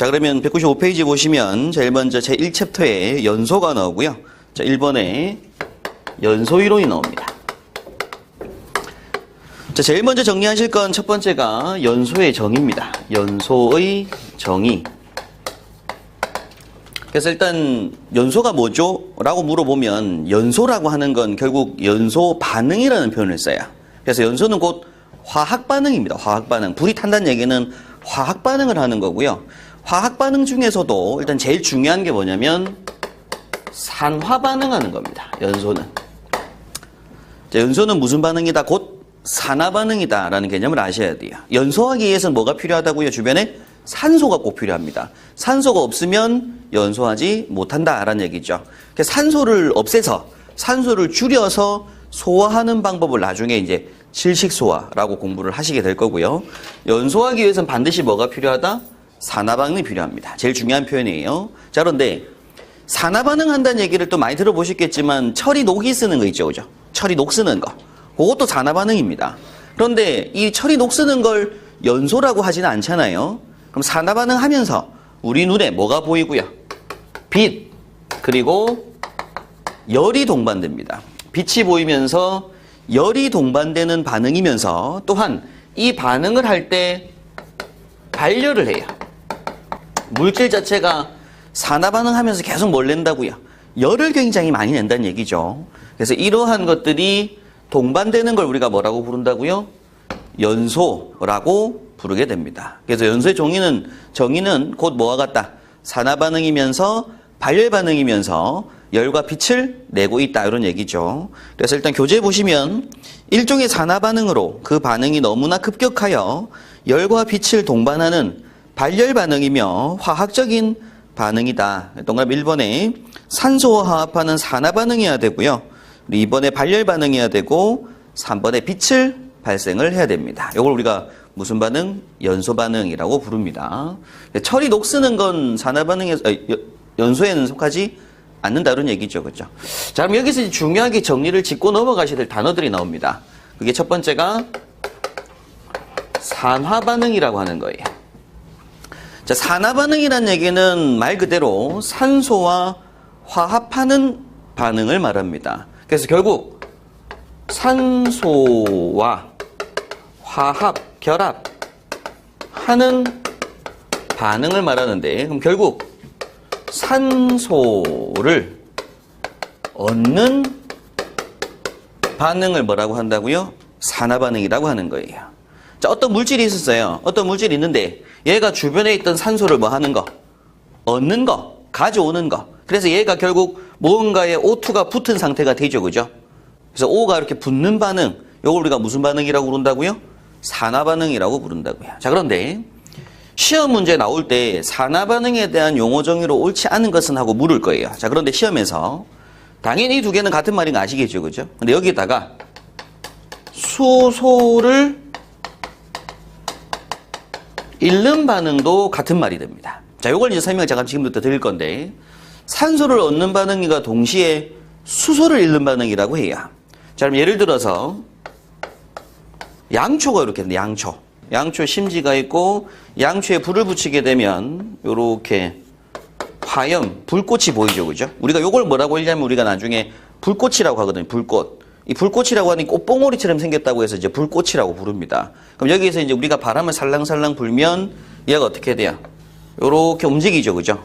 자, 그러면 195페이지 보시면 제일 먼저 제1챕터에 연소가 나오고요. 자, 1번에 연소 이론이 나옵니다. 자, 제일 먼저 정리하실 건 첫 번째가 연소의 정의입니다. 연소의 정의. 그래서 일단 연소가 뭐죠? 라고 물어보면 연소라고 하는 건 결국 연소 반응이라는 표현을 써요. 그래서 연소는 곧 화학 반응입니다. 화학 반응. 불이 탄다는 얘기는 화학 반응을 하는 거고요. 화학 반응 중에서도 일단 제일 중요한 게 뭐냐면 산화 반응하는 겁니다. 연소는. 자, 연소는 무슨 반응이다? 곧 산화 반응이다 라는 개념을 아셔야 돼요. 연소하기 위해서는 뭐가 필요하다고요? 주변에 산소가 꼭 필요합니다. 산소가 없으면 연소하지 못한다라는 얘기죠. 그래서 산소를 없애서 산소를 줄여서 소화하는 방법을 나중에 이제 질식소화라고 공부를 하시게 될 거고요. 연소하기 위해서는 반드시 뭐가 필요하다? 산화 반응이 필요합니다. 제일 중요한 표현이에요. 자, 그런데 산화 반응한다는 얘기를 또 많이 들어보셨겠지만 철이 녹이 쓰는 거 있죠, 그죠? 철이 녹 쓰는 거. 그것도 산화 반응입니다. 그런데 이 철이 녹 쓰는 걸 연소라고 하지는 않잖아요. 그럼 산화 반응하면서 우리 눈에 뭐가 보이고요? 빛, 그리고 열이 동반됩니다. 빛이 보이면서 열이 동반되는 반응이면서 또한 이 반응을 할 때 발열을 해요. 물질 자체가 산화 반응하면서 계속 뭘 낸다고요? 열을 굉장히 많이 낸다는 얘기죠. 그래서 이러한 것들이 동반되는 걸 우리가 뭐라고 부른다고요? 연소라고 부르게 됩니다. 그래서 연소의 정의는 곧 뭐와 같다? 산화 반응이면서 발열 반응이면서 열과 빛을 내고 있다 이런 얘기죠. 그래서 일단 교재 보시면 일종의 산화 반응으로 그 반응이 너무나 급격하여 열과 빛을 동반하는 발열 반응이며 화학적인 반응이다. 동그라미 1번에 산소와 화합하는 산화 반응이어야 되고요. 2번에 발열 반응이어야 되고 3번에 빛을 발생을 해야 됩니다. 이걸 우리가 무슨 반응? 연소 반응이라고 부릅니다. 철이 녹쓰는 건 산화 반응에서 연소에는 속하지 않는다 이런 얘기죠. 그렇죠? 자, 그럼 여기서 중요하게 정리를 짚고 넘어가셔야 될 단어들이 나옵니다. 그게 첫 번째가 산화 반응이라고 하는 거예요. 자, 산화 반응이라는 얘기는 말 그대로 산소와 화합하는 반응을 말합니다. 그래서 결국 산소와 화합, 결합하는 반응을 말하는데, 그럼 결국 산소를 얻는 반응을 뭐라고 한다고요? 산화 반응이라고 하는 거예요. 자, 어떤 물질이 있었어요. 어떤 물질이 있는데 얘가 주변에 있던 산소를 뭐 하는 거? 얻는 거, 가져오는 거. 그래서 얘가 결국 무언가에 O2가 붙은 상태가 되죠. 그죠? 그래서 O가 이렇게 붙는 반응, 이걸 우리가 무슨 반응이라고 부른다고요? 산화 반응이라고 부른다고요. 자, 그런데 시험 문제 나올 때 산화 반응에 대한 용어 정의로 옳지 않은 것은 하고 물을 거예요. 자, 그런데 시험에서 당연히 이 두 개는 같은 말인 거 아시겠죠? 그죠? 근데 여기에다가 수소를 잃는 반응도 같은 말이 됩니다. 자, 요걸 이제 설명을 잠깐 지금부터 드릴 건데, 산소를 얻는 반응과 동시에 수소를 잃는 반응이라고 해요. 자, 그럼 예를 들어서 양초가 이렇게 있는데, 양초에 심지가 있고 양초에 불을 붙이게 되면 요렇게 화염, 불꽃이 보이죠. 그죠? 우리가 요걸 뭐라고 하냐면 우리가 나중에 불꽃이라고 하거든요. 불꽃. 이 불꽃이라고 하니 꽃봉오리처럼 생겼다고 해서 이제 불꽃이라고 부릅니다. 그럼 여기에서 이제 우리가 바람을 살랑살랑 불면 얘가 어떻게 돼요? 요렇게 움직이죠. 그죠?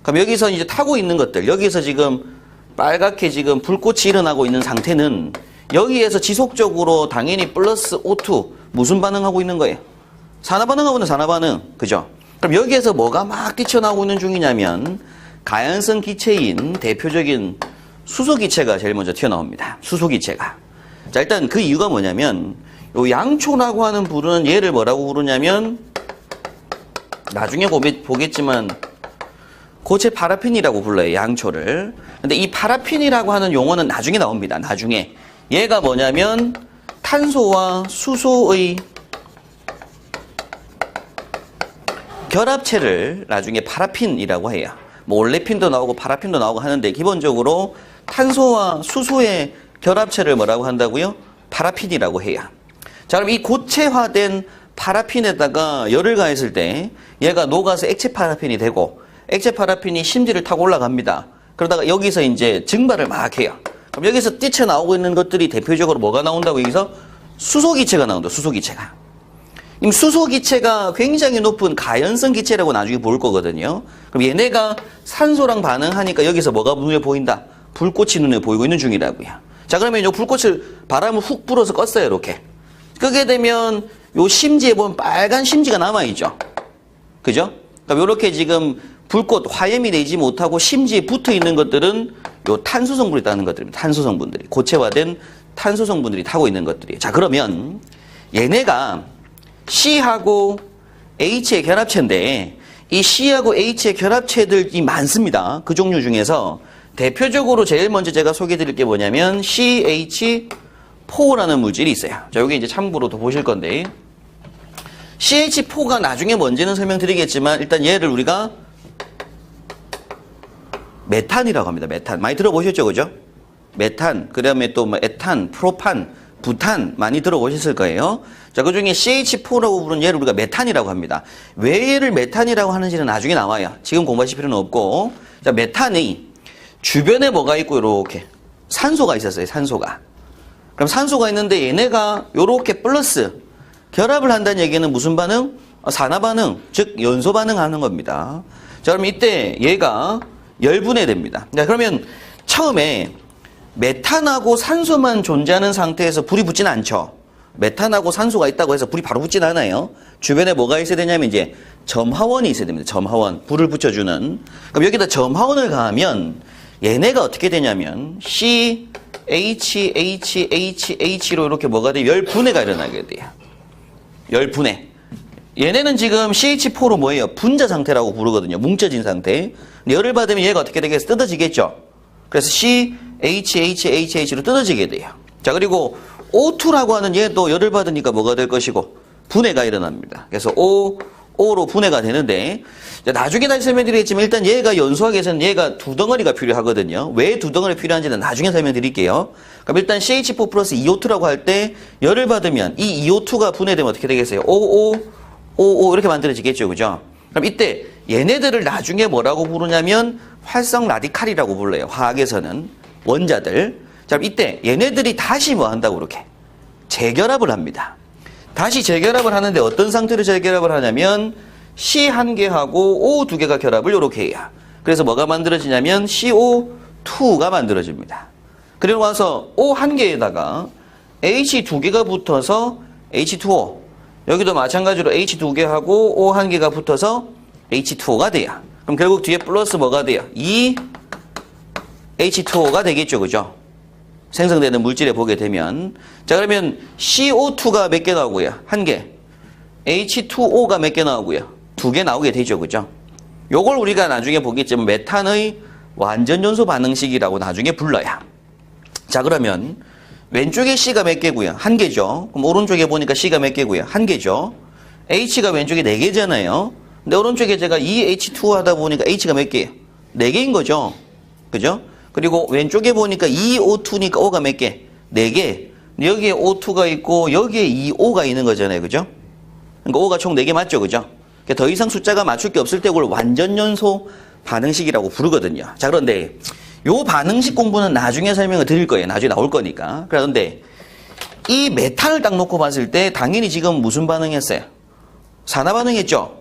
그럼 여기서 이제 타고 있는 것들, 여기서 지금 빨갛게 지금 불꽃이 일어나고 있는 상태는 여기에서 지속적으로 당연히 플러스 O2 무슨 반응하고 있는 거예요? 산화 반응하고 있는 산화 반응. 그죠? 그럼 여기에서 뭐가 막 뛰쳐나오고 있는 중이냐면 가연성 기체인 대표적인 수소기체가 제일 먼저 튀어나옵니다. 수소기체가. 자, 일단 그 이유가 뭐냐면 요 양초라고 하는 불은 얘를 뭐라고 부르냐면 나중에 보겠지만 고체 파라핀이라고 불러요. 양초를. 근데 이 파라핀이라고 하는 용어는 나중에 나옵니다. 나중에. 얘가 뭐냐면 탄소와 수소의 결합체를 나중에 파라핀이라고 해요. 뭐 올레핀도 나오고 파라핀도 나오고 하는데 기본적으로 탄소와 수소의 결합체를 뭐라고 한다고요? 파라핀이라고 해요. 자, 그럼 이 고체화된 파라핀에다가 열을 가했을 때 얘가 녹아서 액체 파라핀이 되고 액체 파라핀이 심지를 타고 올라갑니다. 그러다가 여기서 이제 증발을 막 해요. 그럼 여기서 뛰쳐나오고 있는 것들이 대표적으로 뭐가 나온다고 여기서 수소기체가 나온다. 수소기체가. 이 수소기체가 굉장히 높은 가연성 기체라고 나중에 볼 거거든요. 그럼 얘네가 산소랑 반응하니까 여기서 뭐가 눈에 보인다? 불꽃이 눈에 보이고 있는 중이라고요. 자, 그러면 요 불꽃을 바람을 훅 불어서 껐어요. 이렇게. 끄게 되면 요 심지에 보면 빨간 심지가 남아있죠. 그죠? 그러니까 요렇게 지금 불꽃, 화염이 되지 못하고 심지에 붙어 있는 것들은 요 탄소 성분이 있다는 것들입니다. 탄소 성분들이. 고체화된 탄소 성분들이 타고 있는 것들이에요. 자, 그러면 얘네가 C하고 H의 결합체인데 이 C하고 H의 결합체들이 많습니다. 그 종류 중에서 대표적으로 제일 먼저 제가 소개해 드릴 게 뭐냐면 CH4라는 물질이 있어요. 자, 여기 이제 참고로 더 보실 건데 CH4가 나중에 뭔지는 설명드리겠지만 일단 얘를 우리가 메탄이라고 합니다. 메탄. 많이 들어보셨죠? 그죠? 메탄, 그 다음에 또 뭐 에탄, 프로판, 부탄 많이 들어보셨을 거예요. 자, 그 중에 CH4라고 부르는 얘를 우리가 메탄이라고 합니다. 왜 얘를 메탄이라고 하는지는 나중에 나와요. 지금 공부하실 필요는 없고. 자, 메탄이 주변에 뭐가 있고 이렇게 산소가 있었어요. 산소가. 그럼 산소가 있는데 얘네가 이렇게 플러스 결합을 한다는 얘기는 무슨 반응? 산화 반응, 즉 연소 반응하는 겁니다. 자, 그럼 이때 얘가 열분해됩니다. 자, 그러면 처음에 메탄하고 산소만 존재하는 상태에서 불이 붙지는 않죠. 메탄하고 산소가 있다고 해서 불이 바로 붙지는 않아요. 주변에 뭐가 있어야 되냐면 이제 점화원이 있어야 됩니다. 점화원. 불을 붙여주는. 그럼 여기다 점화원을 가하면 얘네가 어떻게 되냐면 C, H, H, H, H로 이렇게 뭐가 돼요? 열분해가 일어나게 돼요. 열분해. 얘네는 지금 CH4로 뭐예요? 분자 상태라고 부르거든요. 뭉쳐진 상태. 열을 받으면 얘가 어떻게 되겠어? 뜯어지겠죠? 그래서 C, H, H, H, H로 뜯어지게 돼요. 자, 그리고 O2라고 하는 얘도 열을 받으니까 뭐가 될 것이고 분해가 일어납니다. 그래서 O로 분해가 되는데 나중에 다시 설명드리겠지만 일단 얘가 연소하기 위해서는 얘가 두 덩어리가 필요하거든요. 왜 두 덩어리 필요한지는 나중에 설명드릴게요. 그럼 일단 CH4 플러스 EO2라고 할 때 열을 받으면 이 EO2가 분해되면 어떻게 되겠어요? OO 이렇게 만들어지겠죠. 그죠? 그럼 이때 얘네들을 나중에 뭐라고 부르냐면 활성 라디칼이라고 불러요. 화학에서는 원자들. 자, 그럼 이때 얘네들이 다시 뭐 한다고 그렇게 재결합을 합니다. 다시 재결합을 하는데 어떤 상태로 재결합을 하냐면 C 한 개하고 O 두 개가 결합을 이렇게 해요. 그래서 뭐가 만들어지냐면 CO2가 만들어집니다. 그리고 와서 O 한 개에다가 H 두 개가 붙어서 H2O. 여기도 마찬가지로 H 두 개하고 O 한 개가 붙어서 H2O가 돼요. 그럼 결국 뒤에 플러스 뭐가 돼요? H2O가 되겠죠. 그죠? 생성되는 물질에 보게 되면. 자, 그러면 CO2가 몇 개 나오고요? 한 개. H2O가 몇 개 나오고요? 두 개 나오게 되죠. 그죠? 요걸 우리가 나중에 보겠지만 메탄의 완전 연소 반응식이라고 나중에 불러요. 자, 그러면 왼쪽에 C가 몇 개고요? 한 개죠. 그럼 오른쪽에 보니까 C가 몇 개고요? 한 개죠. H가 왼쪽에 네 개잖아요. 근데 오른쪽에 제가 2H2 하다 보니까 H가 몇 개예요? 네 개인 거죠. 그죠? 그리고 왼쪽에 보니까 2O2니까 O가 몇 개? 네 개. 여기에 O2가 있고 여기에 2O가 있는 거잖아요. 그죠? 그러니까 O가 총 4개 맞죠? 그죠? 그러니까 더 이상 숫자가 맞출 게 없을 때 그걸 완전 연소 반응식이라고 부르거든요. 자, 그런데 요 반응식 공부는 나중에 설명을 드릴 거예요. 나중에 나올 거니까. 그런데 이 메탄을 딱 놓고 봤을 때 당연히 지금 무슨 반응했어요? 산화 반응했죠?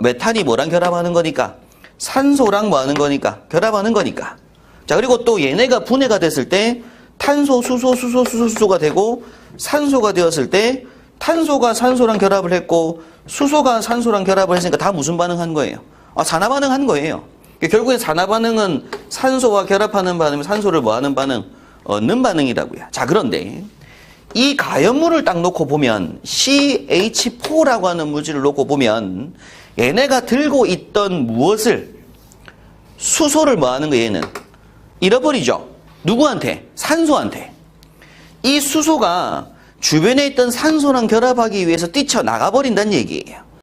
메탄이 뭐랑 결합하는 거니까? 산소랑 뭐 하는 거니까? 결합하는 거니까. 자, 그리고 또 얘네가 분해가 됐을 때 탄소, 수소가 되고 산소가 되었을 때 탄소가 산소랑 결합을 했고 수소가 산소랑 결합을 했으니까 다 무슨 반응한 거예요? 산화 반응한 거예요. 결국에 산화 반응은 산소와 결합하는 반응이 산소를 뭐 하는 반응? 얻는 반응이라고요. 자, 그런데 이 가연물을 딱 놓고 보면 CH4라고 하는 물질을 놓고 보면 얘네가 들고 있던 무엇을 수소를 뭐 하는 거예요? 얘는 잃어버리죠. 누구한테? 산소한테. 이 수소가 주변에 있던 산소랑 결합하기 위해서 뛰쳐나가 버린다는 얘기예요.